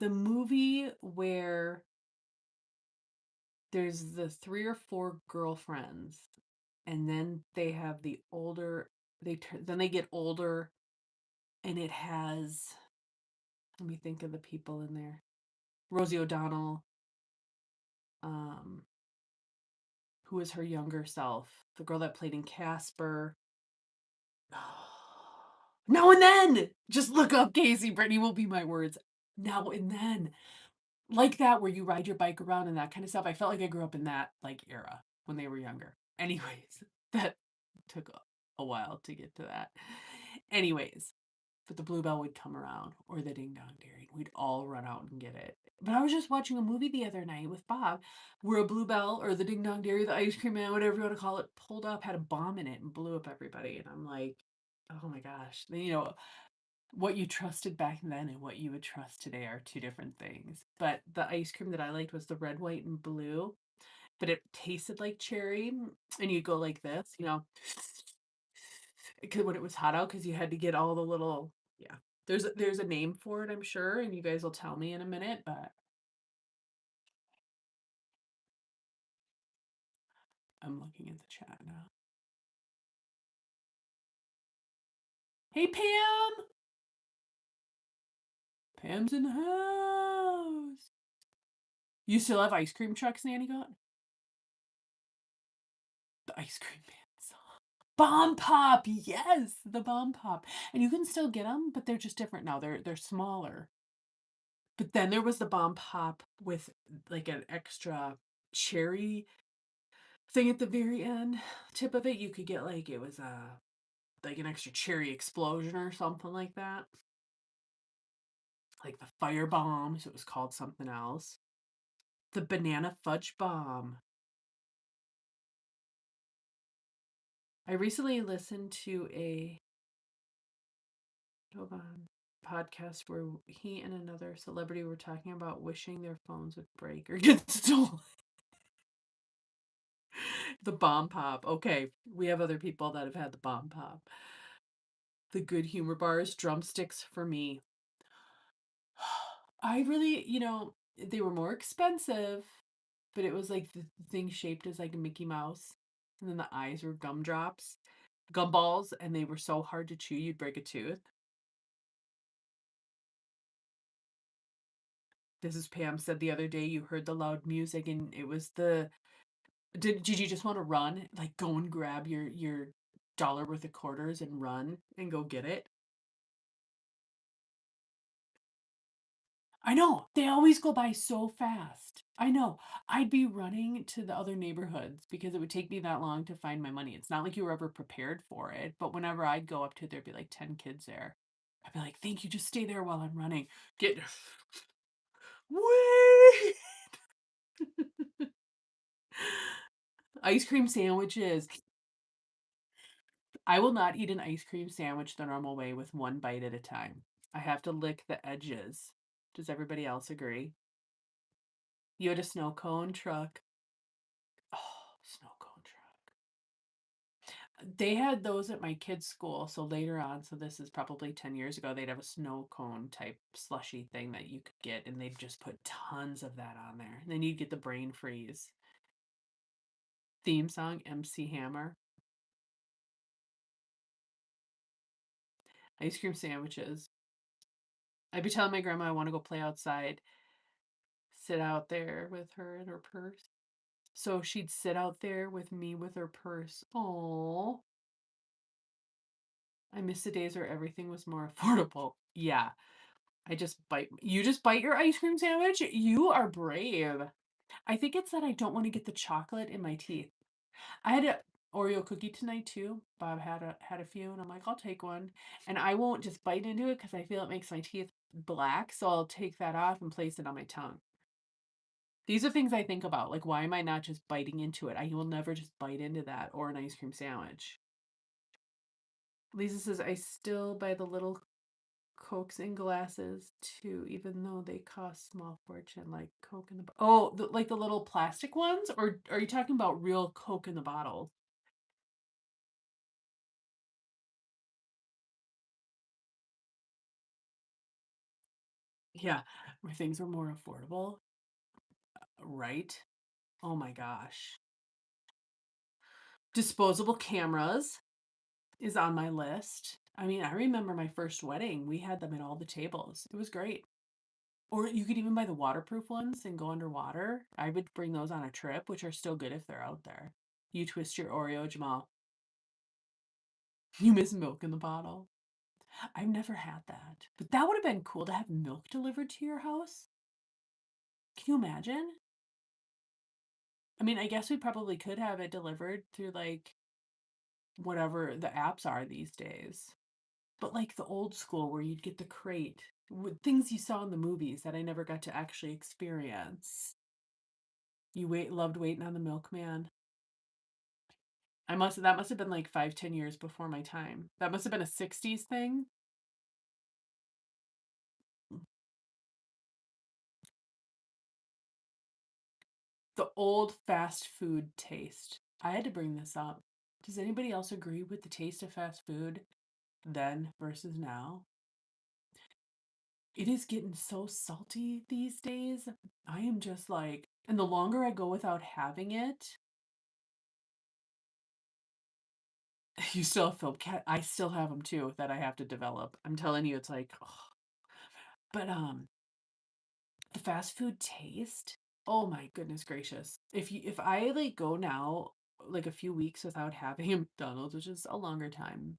The movie where there's the three or four girlfriends, and then they have the older, then they get older, and it has, let me think of the people in there. Rosie O'Donnell, um, who is her younger self, the girl that played in Casper. Now and then, just look up Casey. Brittany will be my words. Now and then, like that, where you ride your bike around and that kind of stuff. I felt like I grew up in that like era when they were younger. Anyways, that took a while to get to that. Anyways, but the Bluebell would come around or the Ding Dong Dairy. We'd all run out and get it. But I was just watching a movie the other night with Bob where a Bluebell or the Ding Dong Dairy, the ice cream man, whatever you want to call it, pulled up, had a bomb in it, and blew up everybody. And I'm like, oh my gosh. You know, what you trusted back then and what you would trust today are two different things. But the ice cream that I liked was the red, white, and blue, but it tasted like cherry. And you go like this, you know, because when it was hot out, because you had to get all the little, yeah. There's a name for it, I'm sure, and you guys will tell me in a minute. But I'm looking at the chat now. Hey Pam, Pam's in the house. You still have ice cream trucks, Nanny got the ice cream man. Bomb Pop, yes, the Bomb Pop, and you can still get them, but they're just different now. They're smaller. But then there was the Bomb Pop with like an extra cherry thing at the very end. Tip of it, you could get like it was a like an extra cherry explosion or something like that. Like the fire bomb, so it was called something else. The banana fudge bomb. I recently listened to a hold on podcast where he and another celebrity were talking about wishing their phones would break or get stolen. The bomb pop. Okay, we have other people that have had the bomb pop. The good humor bars, drumsticks for me. I really, they were more expensive, but it was like the thing shaped as like a Mickey Mouse. And then the eyes were gumdrops, gumballs, and they were so hard to chew you'd break a tooth. This is Pam said the other day you heard the loud music and it was the did you just want to run? Like go and grab your dollar worth of quarters and run and go get it? I know. They always go by so fast. I know. I'd be running to the other neighborhoods because it would take me that long to find my money. It's not like you were ever prepared for it, but whenever I'd go up to it, there'd be like 10 kids there. I'd be like, "Thank you, just stay there while I'm running." Get Wait! Ice cream sandwiches. I will not eat an ice cream sandwich the normal way with one bite at a time. I have to lick the edges. Does everybody else agree? You had a snow cone truck. Oh, snow cone truck. They had those at my kids' school. So later on, so this is probably 10 years ago, they'd have a snow cone type slushy thing that you could get, and they'd just put tons of that on there. And then you'd get the brain freeze. Theme song, MC Hammer. Ice cream sandwiches. I'd be telling my grandma I want to go play outside, sit out there with her and her purse. So she'd sit out there with me with her purse. Oh, I miss the days where everything was more affordable. Yeah, you just bite your ice cream sandwich. You are brave. I think it's that I don't want to get the chocolate in my teeth. I had a Oreo cookie tonight too. Bob had a few, and I'm like, I'll take one, and I won't just bite into it because I feel it makes my teeth black. So I'll take that off and place it on my tongue. These are things I think about. Like, why am I not just biting into it? I will never just bite into that or an ice cream sandwich. Lisa says, I still buy the little Cokes in glasses too, even though they cost small fortune, like Coke in the like the little plastic ones, or are you talking about real Coke in the bottle? Yeah, where things were more affordable, right? Oh my gosh. Disposable cameras is on my list. I mean, I remember my first wedding, we had them at all the tables. It was great. Or you could even buy the waterproof ones and go underwater. I would bring those on a trip, which are still good if they're out there. You twist your Oreo, Jamal. You miss milk in the bottle. I've never had that. But that would have been cool to have milk delivered to your house. Can you imagine? I mean, I guess we probably could have it delivered through like whatever the apps are these days. But like the old school where you'd get the crate with things you saw in the movies that I never got to actually experience. Loved waiting on the milkman. That must have been like 5, 10 years before my time. That must have been a 60s thing. The old fast food taste. I had to bring this up. Does anybody else agree with the taste of fast food then versus now? It is getting so salty these days. I am just like, and the longer I go without having it, you still have film cat. I still have them too that I have to develop. I'm telling you, it's like, oh. But the fast food taste. Oh my goodness gracious! If I like go now like a few weeks without having a McDonald's, which is a longer time,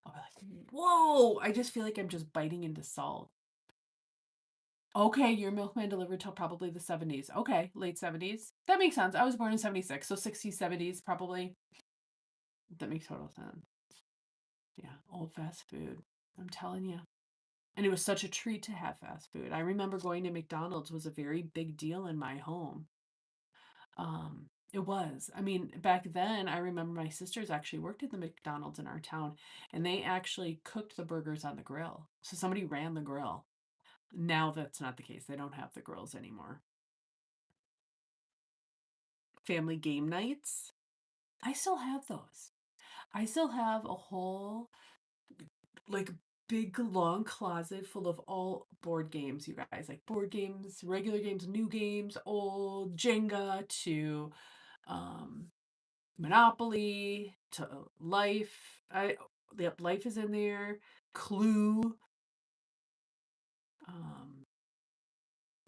I'll be like, whoa! I just feel like I'm just biting into salt. Okay, your milkman delivered till probably the 70s. Okay, late 70s. That makes sense. I was born in 76, so 60s, 70s probably. That makes total sense. Yeah, old fast food. I'm telling you. And it was such a treat to have fast food. I remember going to McDonald's was a very big deal in my home. It was. I mean, back then, I remember my sisters actually worked at the McDonald's in our town, and they actually cooked the burgers on the grill. So somebody ran the grill. Now that's not the case. They don't have the grills anymore. Family game nights. I still have those. I still have a whole like big long closet full of all board games, you guys. Like board games, regular games, new games, old Jenga to um Monopoly to Life. Yep, Life is in there. Clue. Um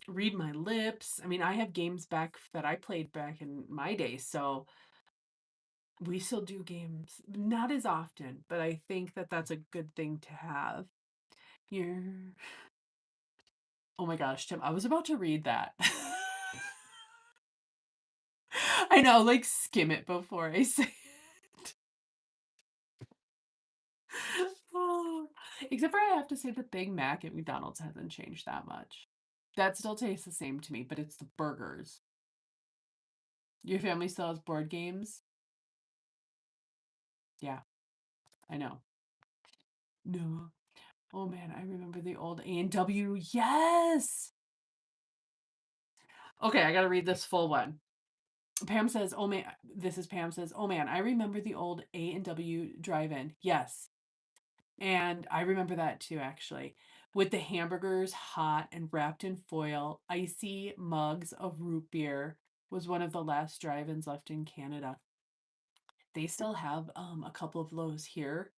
Read My Lips. I mean, I have games back that I played back in my day, so we still do games, not as often, but I think that that's a good thing to have. You're, oh my gosh, Tim, I was about to read that. I know, like skim it before I say it. Oh. Except for I have to say the Big Mac at McDonald's hasn't changed that much. That still tastes the same to me, but it's the burgers. Your family still has board games? Yeah, I know. No. Oh man, I remember the old A&W. Yes. Okay, I got to read this full one. Pam says, "Oh man, this is Pam says, "Oh man, I remember the old A&W drive-in." Yes. And I remember that too actually. With the hamburgers hot and wrapped in foil, icy mugs of root beer was one of the last drive-ins left in Canada. They still have a couple of those here,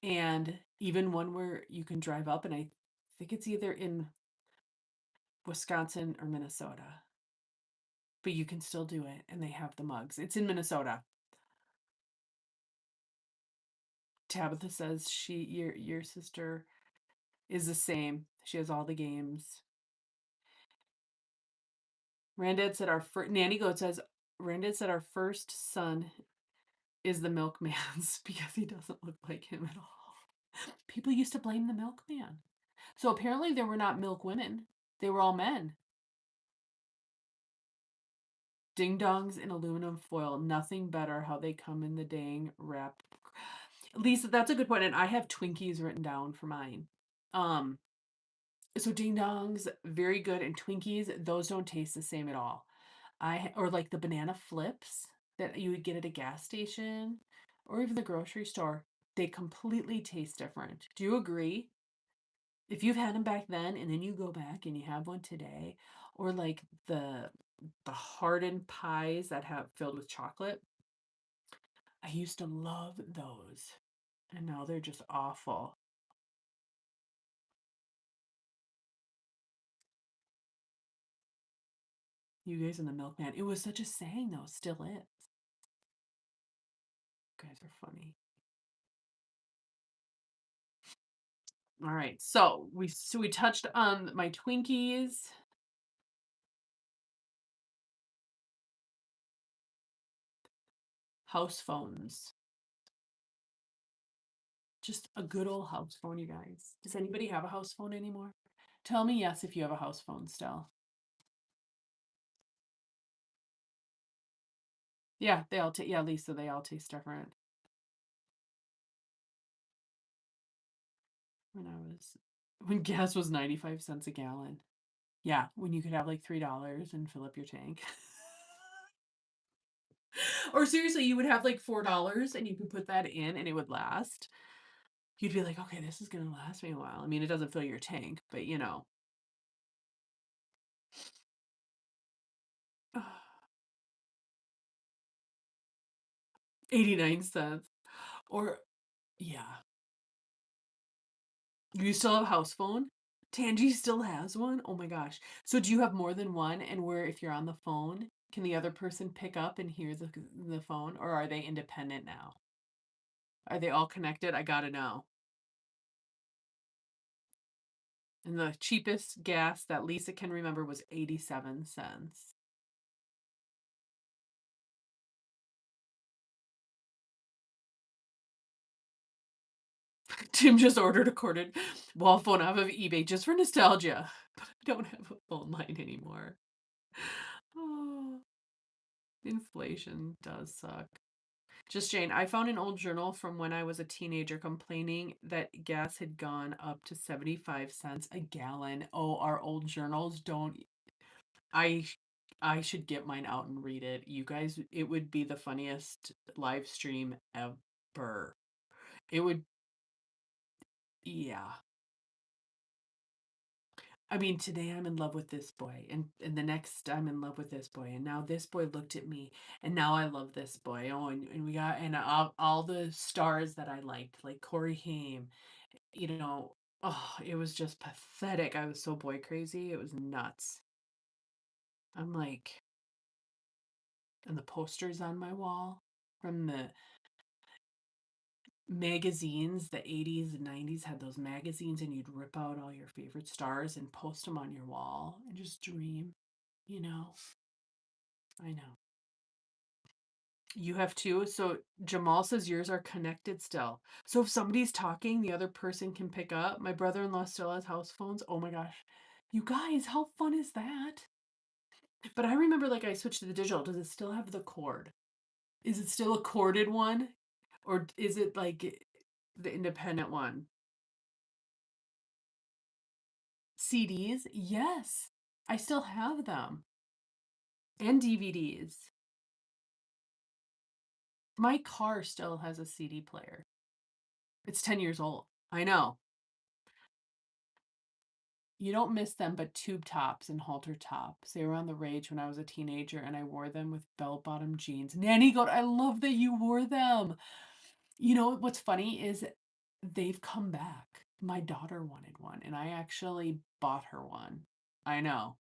and even one where you can drive up, and I think it's either in Wisconsin or Minnesota, but you can still do it, and they have the mugs. It's in Minnesota. Tabitha says your sister is the same. She has all the games. Randad said Nanny Goat says Randad said our first son is the milkman's because he doesn't look like him at all. People used to blame the milkman. So apparently there were not milk women. They were all men. Ding dongs in aluminum foil. Nothing better how they come in the dang wrap. Lisa, that's a good point. And I have Twinkies written down for mine. Um, so ding dongs, very good. And Twinkies, those don't taste the same at all. Or like the banana flips that you would get at a gas station or even the grocery store. They completely taste different. Do you agree? If you've had them back then and then you go back and you have one today, or like the hardened pies that have filled with chocolate, I used to love those. And now they're just awful. You guys and the milkman. It was such a saying though, still is. You guys are funny. All right. So we touched on my Twinkies. House phones. Just a good old house phone, you guys. Does anybody have a house phone anymore? Tell me yes if you have a house phone still. Yeah, they all taste. Yeah, Lisa, they all taste different. When I was when gas was 95 cents a gallon. Yeah, when you could have like $3 and fill up your tank. Or seriously, you would have like $4 and you could put that in and it would last. You'd be like, okay, this is gonna last me a while. I mean, it doesn't fill your tank, but 89 cents. Or yeah. You still have a house phone? Tangi still has one? Oh my gosh. So do you have more than one and where if you're on the phone, can the other person pick up and hear the phone or are they independent now? Are they all connected? I gotta know. And the cheapest gas that Lisa can remember was 87 cents. Tim just ordered a corded wall phone off of eBay just for nostalgia, but I don't have a phone line anymore. Oh, inflation does suck. Just Jane, I found an old journal from when I was a teenager complaining that gas had gone up to 75 cents a gallon. Oh, our old journals don't I I should get mine out and read it. You guys, it would be the funniest live stream ever. It would, yeah. I mean, today I'm in love with this boy, and the next I'm in love with this boy, and now this boy looked at me, and now I love this boy. Oh, and we got and all the stars that I liked, like Corey Haim, oh, it was just pathetic. I was so boy crazy. It was nuts. I'm like, and the posters on my wall from the magazines, the 80s and 90s had those magazines, and you'd rip out all your favorite stars and post them on your wall and just dream, you know. I know. You have two. So Jamal says yours are connected still. So if somebody's talking, the other person can pick up. My brother-in-law still has house phones. Oh my gosh. You guys, how fun is that? But I remember like I switched to the digital. Does it still have the cord? Is it still a corded one? Or is it like the independent one? CDs? Yes. I still have them. And DVDs. My car still has a CD player. It's 10 years old. I know. You don't miss them, but tube tops and halter tops. They were on the rage when I was a teenager, and I wore them with bell-bottom jeans. Nanny goat, I love that you wore them. You know what's funny is they've come back. My daughter wanted one, and I actually bought her one. I know.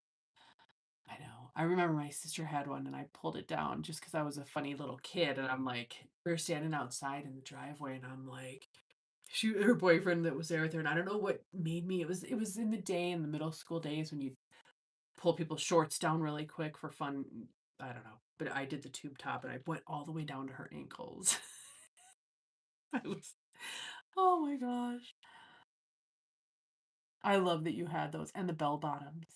I know. I remember my sister had one, and I pulled it down just because I was a funny little kid, and I'm like, we were standing outside in the driveway, and I'm like, her boyfriend that was there with her, and I don't know what made me. It was in the day in the middle school days when you pull people's shorts down really quick for fun. I don't know, but I did the tube top, and I went all the way down to her ankles. I was, oh my gosh, I love that you had those and the bell bottoms.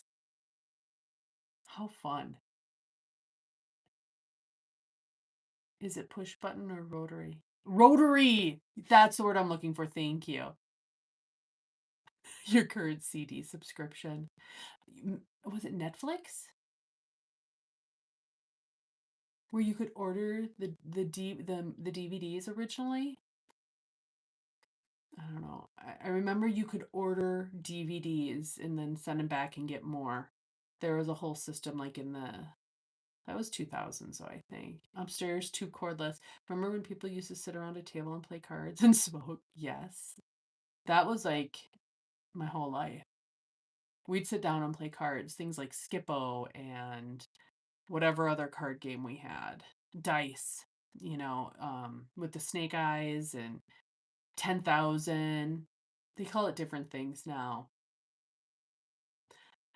How fun! Is it push button or rotary? Rotary. That's the word I'm looking for. Thank you. Your current CD subscription. Was it Netflix? Where you could order the DVDs originally? I don't know. I remember you could order DVDs and then send them back and get more. There was a whole system like in the that was 2000, so I think. Upstairs, two cordless. Remember when people used to sit around a table and play cards and smoke? Yes. That was like my whole life. We'd sit down and play cards, things like Skippo and whatever other card game we had. Dice, with the snake eyes and 10,000. They call it different things now.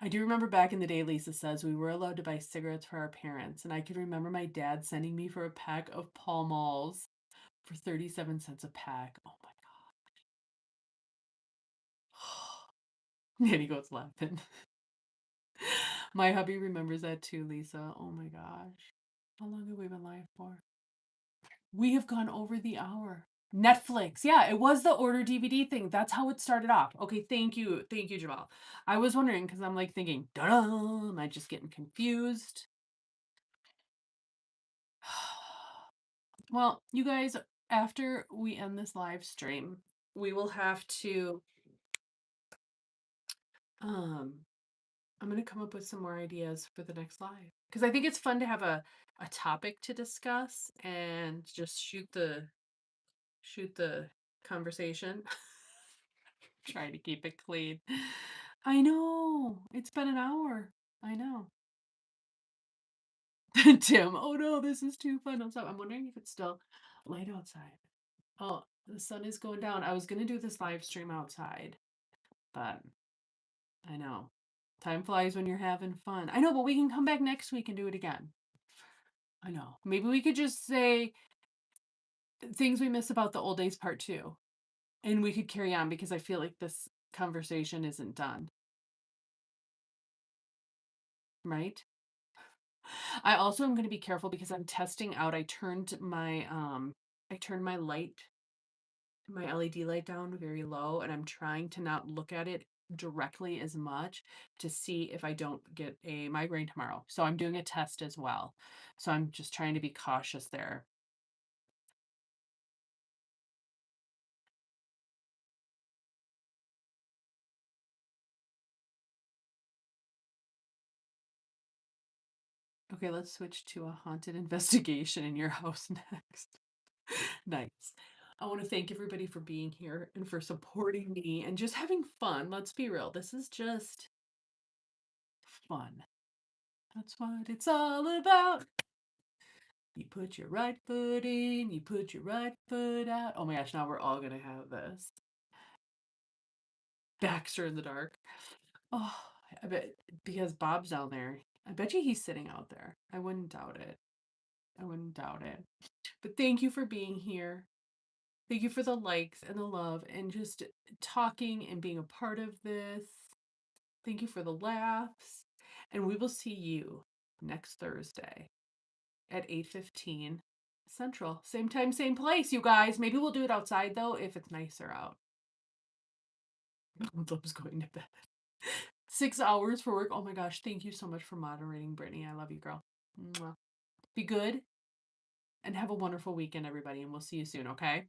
I do remember back in the day, Lisa says, we were allowed to buy cigarettes for our parents, and I can remember my dad sending me for a pack of Pall Malls for 37 cents a pack. Oh my God. Nanny goes laughing. My hubby remembers that too, Lisa. Oh my gosh. How long have we been live for? We have gone over the hour. Netflix. Yeah, it was the order DVD thing. That's how it started off. Okay, thank you. Thank you, Jamal. I was wondering because I'm like thinking, duh, am I just getting confused? Well, you guys, after we end this live stream, we will have to um I'm going to come up with some more ideas for the next live because I think it's fun to have a topic to discuss and just shoot the conversation. Trying to keep it clean. I know. It's been an hour. I know. Tim, oh no, this is too fun. I'm wondering if it's still light outside. Oh, the sun is going down. I was gonna do this live stream outside, but I know. Time flies when you're having fun. I know, but we can come back next week and do it again. I know. Maybe we could just say things we miss about the old days part two. And we could carry on because I feel like this conversation isn't done. Right? I also am going to be careful because I'm testing out. I turned my light, my LED light down very low, and I'm trying to not look at it directly as much to see if I don't get a migraine tomorrow. So I'm doing a test as well. So I'm just trying to be cautious there. Okay, let's switch to a haunted investigation in your house next. Nice. I want to thank everybody for being here and for supporting me and just having fun. Let's be real. This is just fun. That's what it's all about. You put your right foot in, you put your right foot out. Oh my gosh, now we're all going to have this. Baxter in the dark. Oh, I bet because Bob's down there. I bet you he's sitting out there. I wouldn't doubt it. I wouldn't don't doubt it. But thank you for being here. Thank you for the likes and the love and just talking and being a part of this. Thank you for the laughs. And we will see you next Thursday at 8:15 Central. Same time, same place, you guys. Maybe we'll do it outside though if it's nicer out. Love's going to bed. 6 hours for work. Oh my gosh. Thank you so much for moderating, Brittany. I love you, girl. Mwah. Be good and have a wonderful weekend, everybody. And we'll see you soon, okay?